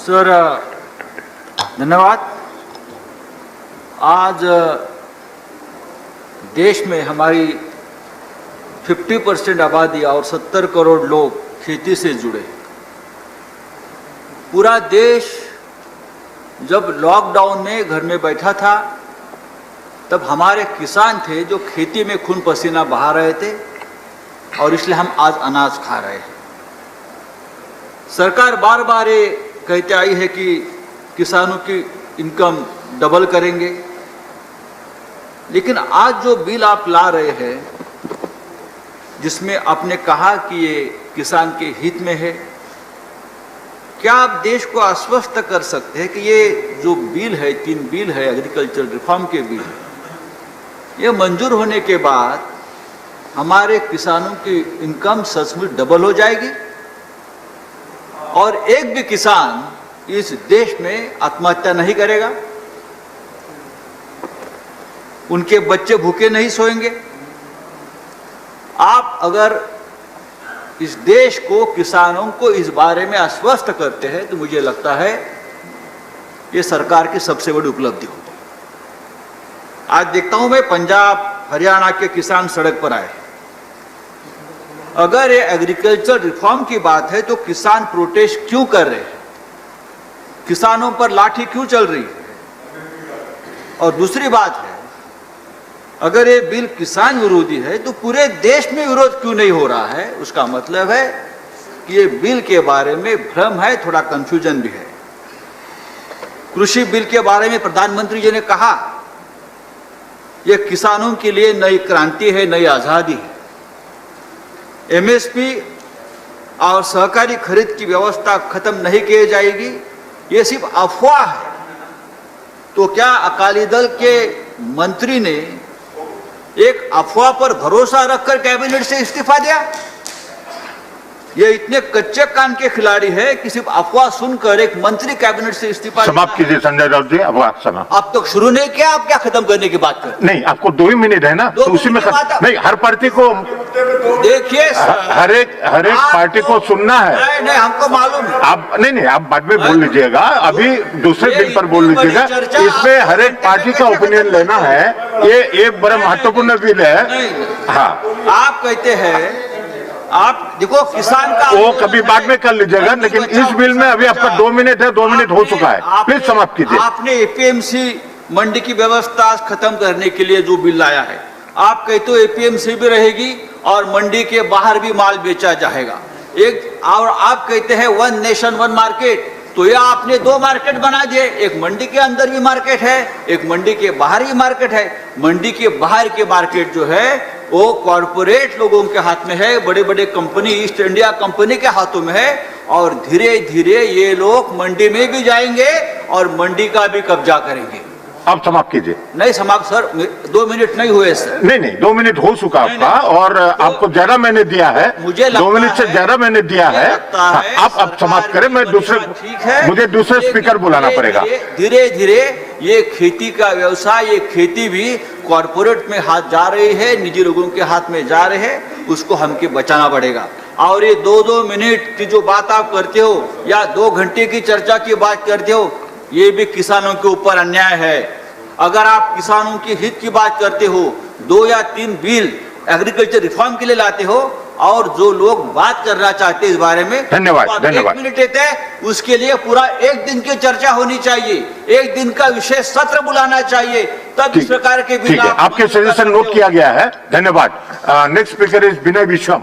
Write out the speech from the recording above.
Sir धन्यवाद। आज देश में हमारी 50% आबादी और 70 करोड़ लोग खेती से जुड़े। पूरा देश जब लॉकडाउन में घर में बैठा था तब हमारे किसान थे जो खेती में खून पसीना बहा रहे थे और इसलिए हम आज अनाज खा रहे हैं। सरकार बार बार ये कहते आई है कि किसानों की इनकम डबल करेंगे, लेकिन आज जो बिल आप ला रहे हैं जिसमें आपने कहा कि ये किसान के हित में है, क्या आप देश को आश्वस्त कर सकते हैं कि ये जो बिल है, 3 बिल है एग्रीकल्चर रिफॉर्म के बिल, ये मंजूर होने के बाद हमारे किसानों की इनकम सचमुच डबल हो जाएगी और एक भी किसान इस देश में आत्महत्या नहीं करेगा, उनके बच्चे भूखे नहीं सोएंगे? आप अगर इस देश को, किसानों को इस बारे में आश्वस्त करते हैं तो मुझे लगता है ये सरकार की सबसे बड़ी उपलब्धि होगी। आज देखता हूं मैं पंजाब हरियाणा के किसान सड़क पर आए। अगर ये एग्रीकल्चर रिफॉर्म की बात है तो किसान प्रोटेस्ट क्यों कर रहे हैं, किसानों पर लाठी क्यों चल रही है? और दूसरी बात है, अगर ये बिल किसान विरोधी है तो पूरे देश में विरोध क्यों नहीं हो रहा है? उसका मतलब है कि ये बिल के बारे में भ्रम है, थोड़ा कंफ्यूजन भी है। कृषि बिल के बारे में प्रधानमंत्री जी ने कहा यह किसानों के लिए नई क्रांति है, नई आजादी है। एमएसपी और सहकारी खरीद की व्यवस्था खत्म नहीं की जाएगी, ये सिर्फ अफवाह है। तो क्या अकाली दल के मंत्री ने एक अफवाह पर भरोसा रखकर कैबिनेट से इस्तीफा दिया? ये इतने कच्चे कान के खिलाड़ी है कि सिर्फ अफवाह सुनकर एक मंत्री कैबिनेट से इस्तीफा। समाप्त कीजिए संजय राउत जी, अब समाप्त। आप तो शुरू नहीं किया, आप क्या खत्म करने की बात कर? नहीं, आपको 2 ही मिनट है ना, तो उसी में नहीं, हर पार्टी को देखिए, हर एक पार्टी को सुनना है। नहीं, हमको मालूम है। आप नहीं, आप बाद में बोल लीजिएगा, अभी दूसरे बिल पर बोल लीजिएगा। इसमें हर एक पार्टी का ओपिनियन लेना है, ये बड़ा महत्वपूर्ण बिल है। हाँ, आप कहते हैं, आप देखो किसान का वो कभी बाद में कर लीजिएगा, लेकिन इस बिल में अभी आपका 2 मिनट है, 2 मिनट हो चुका है, प्लीज समाप्त कीजिए। आपने एपीएमसी मंडी की व्यवस्था खत्म करने के लिए जो बिल लाया है, आप कहते हो एपीएमसी भी रहेगी और मंडी के बाहर भी माल बेचा जाएगा और आप कहते हैं 1 नेशन 1 मार्केट। तो ये आपने 2 मार्केट बना दिए, एक मंडी के अंदर भी मार्केट है, एक मंडी के बाहर ही मार्केट है। मंडी के बाहर के मार्केट जो है वो कॉरपोरेट लोगों के हाथ में है, बड़े बड़े कंपनी, ईस्ट इंडिया कंपनी के हाथों में है और धीरे धीरे ये लोग मंडी में भी जाएंगे और मंडी का भी कब्जा करेंगे। आप समाप्त कीजिए। नहीं समाप्त सर, 2 मिनट नहीं हुए सर। नहीं, 2 मिनट हो चुका आपका और तो आपको ज्यादा मैंने दिया है, मुझे 2 मिनट से ज्यादा मैंने दिया है। आप समाप्त करें, मैं मुझे दूसरे स्पीकर बुलाना पड़ेगा। धीरे धीरे ये खेती का व्यवसाय, ये खेती भी कॉर्पोरेट में हाथ जा रही है, निजी लोगों के हाथ में जा रहे हैं, उसको हमके बचाना पड़ेगा। और ये 2-2 मिनट की जो बात आप करते हो या 2 घंटे की चर्चा की बात करते हो, ये भी किसानों के ऊपर अन्याय है। अगर आप किसानों के हित की बात करते हो, 2 या 3 बिल एग्रीकल्चर रिफॉर्म के लिए लाते हो और जो लोग बात करना चाहते हैं इस बारे में, धन्यवाद, तो धन्यवाद। 1 मिनट देते हैं, उसके लिए पूरा 1 दिन की चर्चा होनी चाहिए, 1 दिन का विशेष सत्र बुलाना चाहिए, तब इस प्रकार के बिल। आपके सजेशन नोट किया गया है, धन्यवाद। Next speaker is Vinay Viswam.